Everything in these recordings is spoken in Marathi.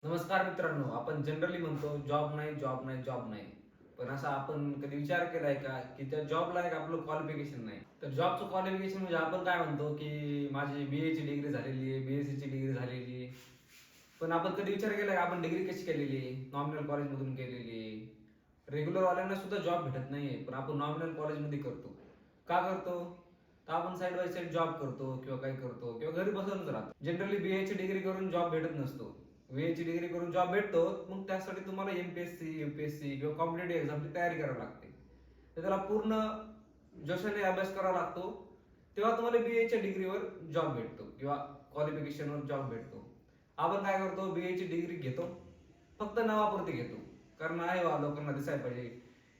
नमस्कार मित्रांनो, आपण जनरली म्हणतो जॉब नाही, जॉब नाही, जॉब नाही. पण असा आपण कधी विचार केलाय का, की त्या जॉबला एक आपलं क्वालिफिकेशन नाही. तर जॉबचं क्वालिफिकेशन म्हणजे आपण काय म्हणतो, की माझी BA ची डिग्री झालेली आहे, BSc ची डिग्री झालेली आहे. पण आपण कधी विचार केलाय का आपण डिग्री कशी केलेली आहे? नॉमिनल कॉलेजमधून केलेली आहे. रेग्युलर वाल्यांना सुद्धा जॉब भेटत नाहीये, पण आपण नॉमिनल कॉलेजमध्ये करतो. का करतो? तर आपण साइड बाय साइड जॉब करतो किंवा काही करतो किंवा घरी बसूनच राहतो. जनरली BA ची डिग्री करून जॉब भेटत नसतो. BA ची डिग्री करून जॉब भेटतो, मग त्यासाठी तुम्हाला MPSC, UPSC किंवा कॉम्पिटिटिव्ह एक्झामची तयारी करावी लागते. तर त्याला पूर्ण जोशाने अभ्यास करावा लागतो. तेव्हा तुम्हाला BA च्या डिग्रीवर जॉब भेटतो किंवा क्वालिफिकेशनवर जॉब भेटतो. आपण काय करतो, BA ची डिग्री घेतो, फक्त नावापुरती घेतो. कारण आहे लोकांना दिसायला पाहिजे.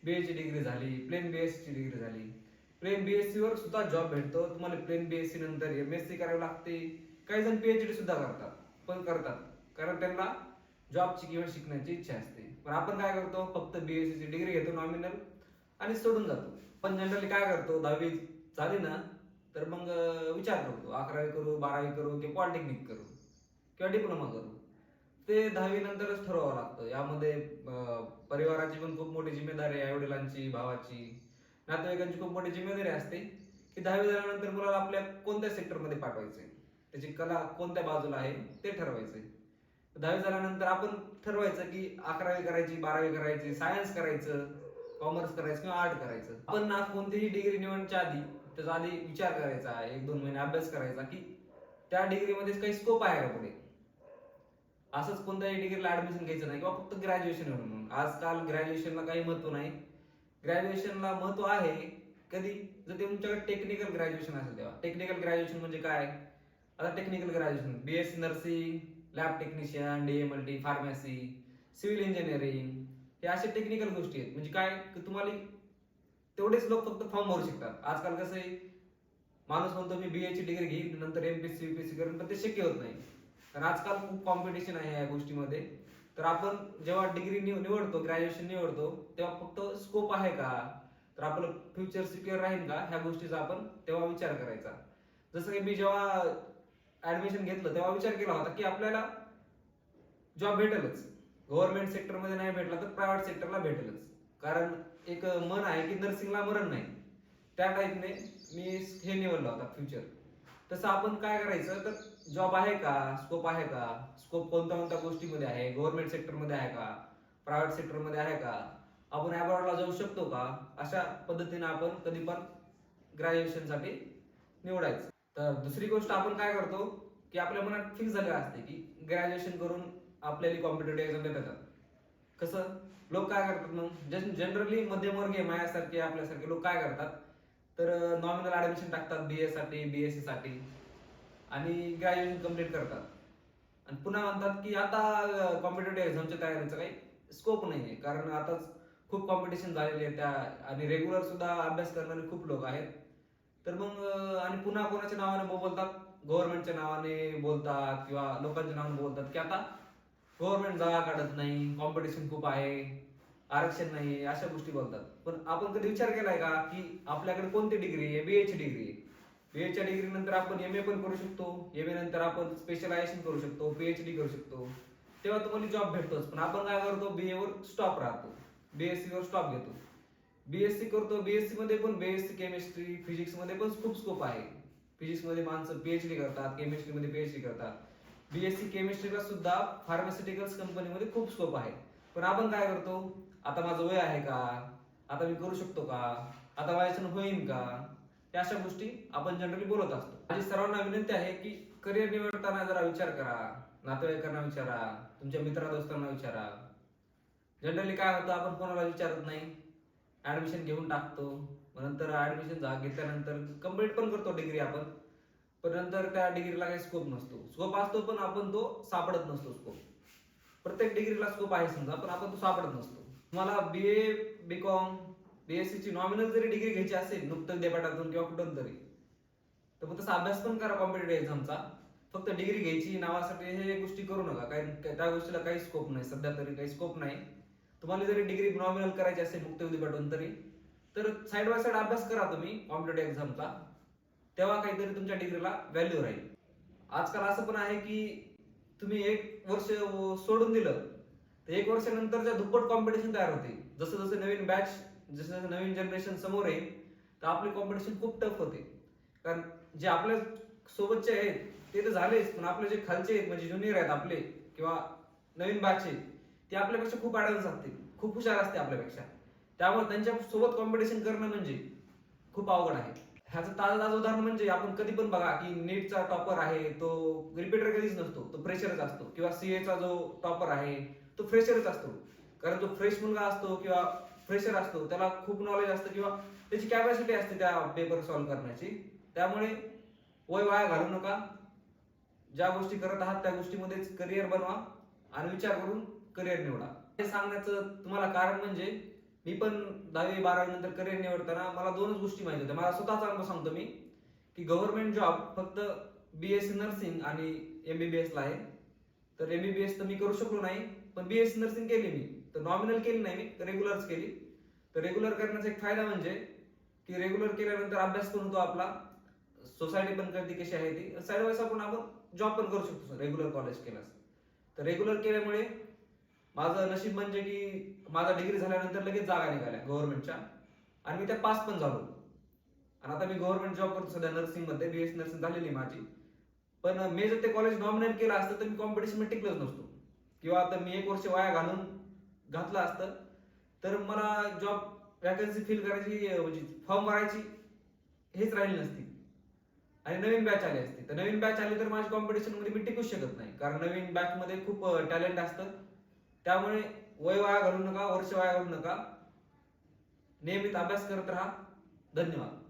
BA ची डिग्री झाली, प्लेन BSc ची डिग्री झाली. प्लेन BSc वर सुद्धा जॉब भेटतो. तुम्हाला प्लेन BSc नंतर MSc करावी लागते. काही जण PhD सुद्धा करतात. कारण त्यांना जॉबची किंवा शिकण्याची इच्छा असते. पण आपण काय करतो, फक्त BSc ची डिग्री घेतो नॉमिनल आणि सोडून जातो. पण जनरली काय करतो, 10वी झाली ना, तर मग विचार करतो 11वी करू, 12वी करू की पॉलिटेक्निक करू किंवा डिप्लोमा करू. ते 10वी नंतरच ठरवावं लागतं. यामध्ये परिवाराची पण खूप मोठी जिम्मेदारी आहे, आई-वडिलांची, भावाची, नातेवाईकांची खूप मोठी जिम्मेदारी असते, की 10वी झाल्यानंतर मुलाला आपल्या कोणत्या सेक्टरमध्ये पाठवायचंय, त्याची कला कोणत्या बाजूला आहे ते ठरवायचंय. 10वी झाल्यानंतर आपण ठरवायचं की 11वी करायची, 12वी करायची, सायन्स करायचं, कॉमर्स करायचं किंवा आर्ट करायचं. आपण ना कोणतीही डिग्री निवडण्याच्या आधी त्याचा आधी विचार करायचा, 1-2 महिने अभ्यास करायचा, की त्या डिग्रीमध्ये काही स्कोप आहे का पुढे. असंच कोणत्याही डिग्रीला ऍडमिशन घ्यायचं नाही किंवा फक्त ग्रॅज्युएशन म्हणून. आजकाल ग्रॅज्युएशनला काही महत्व नाही. ग्रॅज्युएशनला महत्व आहे कधी, जर ते तुमच्याकडे टेक्निकल ग्रॅज्युएशन असेल तेव्हा. टेक्निकल ग्रॅज्युएशन म्हणजे काय? आता technical graduation BSc nursing, lab technician, DMLT, pharmacy, civil engineering, हे असे टेक्निकल गोष्टी आहेत. म्हणजे काय, की तुम्हाला तेवढेच लोक फक्त फॉर्म भरू शकतात. आजकाल कसं आहे, माणूस म्हणतो मी BA ची डिग्री घेईन नंतर MPSc UPSc करेन, पण ते शक्य होत नाही. कारण आजकाल खूप कॉम्पिटिशन आहे या गोष्टीमध्ये. तर आपण जेव्हा डिग्री निवडतो, ग्रॅज्युएशन निवडतो, तेव्हा फक्त स्कोप आहे का, तर आपलं फ्युचर सिक्युअर राहील का, ह्या गोष्टीचा आपण तेव्हा विचार करायचा. जसं की मी जेव्हा ऍडमिशन घेतलं तेव्हा विचार केला होता की आपल्याला जॉब भेटेलच. गव्हर्नमेंट सेक्टरमध्ये नाही भेटला तर प्रायव्हेट सेक्टरला भेटेलच. कारण एक मन आहे की नर्सिंगला मरण नाही. त्या टाईपने मी हे निवडलं होता फ्युचर. तसं आपण काय करायचं, तर जॉब आहे का, स्कोप आहे का, स्कोप कोणत्या कोणत्या गोष्टीमध्ये आहे, गव्हर्नमेंट सेक्टरमध्ये आहे का, प्रायव्हेट सेक्टरमध्ये आहे का, आपण अब्रॉडला जाऊ शकतो का, अशा पद्धतीने आपण कधी पण ग्रॅज्युएशनसाठी निवडायचं. तर दुसरी गोष्ट आपण काय करतो, की आपल्या मनात फिक्स झालेलं असते की ग्रॅज्युएशन करून आपल्याला कॉम्पिटेटिव्ह एक्झाम देता येतात. कसं, लोक काय करतात मग, जनरली मध्यमवर्गीय माझ्यासारखे आपल्यासारखे लोक काय करतात, तर नॉमिनल ऍडमिशन टाकतात BA साठी, BSc साठी आणि ग्रॅज्युएशन कम्प्लीट करतात. आणि पुन्हा म्हणतात की आता कॉम्पिटेटिव्ह एक्झामच्या तयारीचा काही स्कोप नाहीये, कारण आताच खूप कॉम्पिटिशन झालेली आहे त्या, आणि रेग्युलर सुद्धा अभ्यास करणारे खूप लोक आहेत. तर मग आणि पुन्हा कोणाच्या नावाने बोलतात, गव्हर्नमेंटच्या नावाने बोलतात किंवा लोकांच्या नावाने बोलतात की आता गव्हर्नमेंट जागा काढत नाही, कॉम्पिटिशन खूप आहे, आरक्षण नाही, अशा गोष्टी बोलतात. पण आपण कधी विचार केलाय का, की आपल्याकडे कोणती डिग्री आहे? BA ची डिग्री आहे. BA च्या डिग्री नंतर आपण MA पण करू शकतो. MA नंतर आपण स्पेशलायझेशन करू शकतो, PhD करू शकतो. तेव्हा तुम्हाला जॉब भेटतोच. पण आपण काय करतो, BA वर स्टॉप राहतो, BSc वर स्टॉप घेतो. BSc करतो, BSc मध्ये पण बेसिक केमिस्ट्री, फिजिक्स मध्ये पण खूप स्कोप आहे. फिजिक्स मध्ये माणसं PhD करतात, केमिस्ट्री मध्ये PhD करतात. BSc केमिस्ट्रीला सुद्धा फार्मास्युटिकल्स कंपनीमध्ये खूप स्कोप आहे. पण आपण काय करतो, आता माझं वय आहे का, आता मी करू शकतो का, आता माझ्याच्यानं होईन का, या अशा गोष्टी आपण जनरली बोलत असतो. माझी सर्वांना विनंती आहे की करिअर निवडताना जरा विचार करा, नातेवाईकांना विचारा, तुमच्या मित्रादोस्तांना विचारा. जनरली काय होतं, आपण कोणाला विचारत नाही, ऍडमिशन घेऊन टाकतो. नंतर ऍडमिशन घेतल्यानंतर कम्प्लीट पण करतो डिग्री आपण, पण नंतर त्या डिग्रीला काही स्कोप नसतो. स्कोप असतो पण आपण तो सापडत नसतो स्कोप. प्रत्येक डिग्रीला स्कोप आहे समजा, पण आपण तो सापडत नसतो. तुम्हाला BA, BCom, BSc ची नॉमिनल जरी डिग्री घ्यायची असेल नुकतं विद्यापीठातून किंवा कुठून तरी, तर मग तसा अभ्यास पण करा कॉम्पिटेटिव्ह एक्झामचा. फक्त डिग्री घ्यायची नावासाठी हे गोष्टी करू नका, कारण त्या गोष्टीला काही स्कोप नाही, सध्या तरी काही स्कोप नाही. तुम्हाला जरी डिग्री नॉमिनल करायची असेल मुक्त विद्यापीठातून तरी, तर साइड बाय साइड अभ्यास करा तुम्ही कॉम्पिटेटिव्ह एक्झामचा. तेव्हा काहीतरी तुमच्या डिग्रीला व्हॅल्यू राहील. आजकाल असं पण आहे की तुम्ही एक वर्ष सोडून दिलं तर एक वर्षानंतरच्या दुप्पट कॉम्पिटिशन तयार होते. जसं जसं नवीन बॅच, जसं नवीन जनरेशन समोर येईल तर आपली कॉम्पिटिशन खूप टफ होते. कारण जे आपल्या सोबतचे आहेत ते तर झालेच, पण आपले जे खालचे आहेत म्हणजे ज्युनियर आहेत आपले किंवा नवीन बॅच आहेत ते आपल्यापेक्षा खूप ऍडव्हान्स असतील, खूप हुशार असते आपल्यापेक्षा. त्यामुळे त्यांच्या सोबत कॉम्पिटिशन करणं म्हणजे खूप अवघड आहे. ह्याचं ताजं ताजं उदाहरण म्हणजे आपण कधी पण बघा की नीटचा टॉपर आहे तो रिपीटर कधीच नसतो, तो फ्रेशरच असतो. किंवा सीएचा जो टॉपर आहे तो फ्रेशरच असतो. कारण तो फ्रेश मुलगा असतो किंवा फ्रेशर असतो, त्याला खूप नॉलेज असतं किंवा त्याची कॅपॅसिटी असते त्या पेपर सॉल्व्ह करण्याची. त्यामुळे वय वाया घालू नका. ज्या गोष्टी करत आहात त्या गोष्टीमध्येच करिअर बनवा आणि विचार करून करिअर निवडा. हे सांगण्याचं तुम्हाला कारण म्हणजे मी पण 10वी-12वी नंतर करिअर निवडताना मला दोनच गोष्टी माहिती होत्या. मला स्वतःचा अनुभव सांगतो मी, की गव्हर्नमेंट जॉब फक्त बीएससी नर्सिंग आणि एमबीबीएस ला आहे. तर एमबीबीएस तर मी करू शकलो नाही, पण बीएससी नर्सिंग केली मी. तर नॉमिनल केली नाही मी, रेग्युलरच केली. तर रेग्युलर करण्याचा एक फायदा म्हणजे की रेग्युलर केल्यानंतर अभ्यास पण होतो आपला, सोसायटी पण कळते कशी आहे ती, साईड वाईज आपण जॉब पण करू शकतो रेग्युलर कॉलेज केल्यास. तर रेग्युलर केल्यामुळे माझं नशीब म्हणजे की माझा डिग्री झाल्यानंतर लगेच जागा निघाल्या गव्हर्नमेंटच्या आणि मी त्या पास पण झालो. आणि आता मी गव्हर्नमेंट जॉब करतो सध्या नर्सिंग मध्ये, बीएससी नर्सिंग झालेली माझी. पण मी जर ते कॉलेज नॉमिनल केलं असतं तर मी कॉम्पिटिशन मध्ये टिकलोच नसतो, किंवा आता मी एक वर्ष वाया घातलं असतं तर मला जॉब वॅकन्सी फिल करायची म्हणजे फॉर्म भरायची हेच राहिली नसती आणि नवीन बॅच आली असती. तर नवीन बॅच आली तर माझ्या कॉम्पिटिशन मध्ये मी टिकूच शकत नाही, कारण नवीन बॅच मध्ये खूप टॅलेंट असतं. त्यामुळे वय वाया घालू नका, वर्ष वाया घालू नका, नियमित अभ्यास करत राहा. धन्यवाद.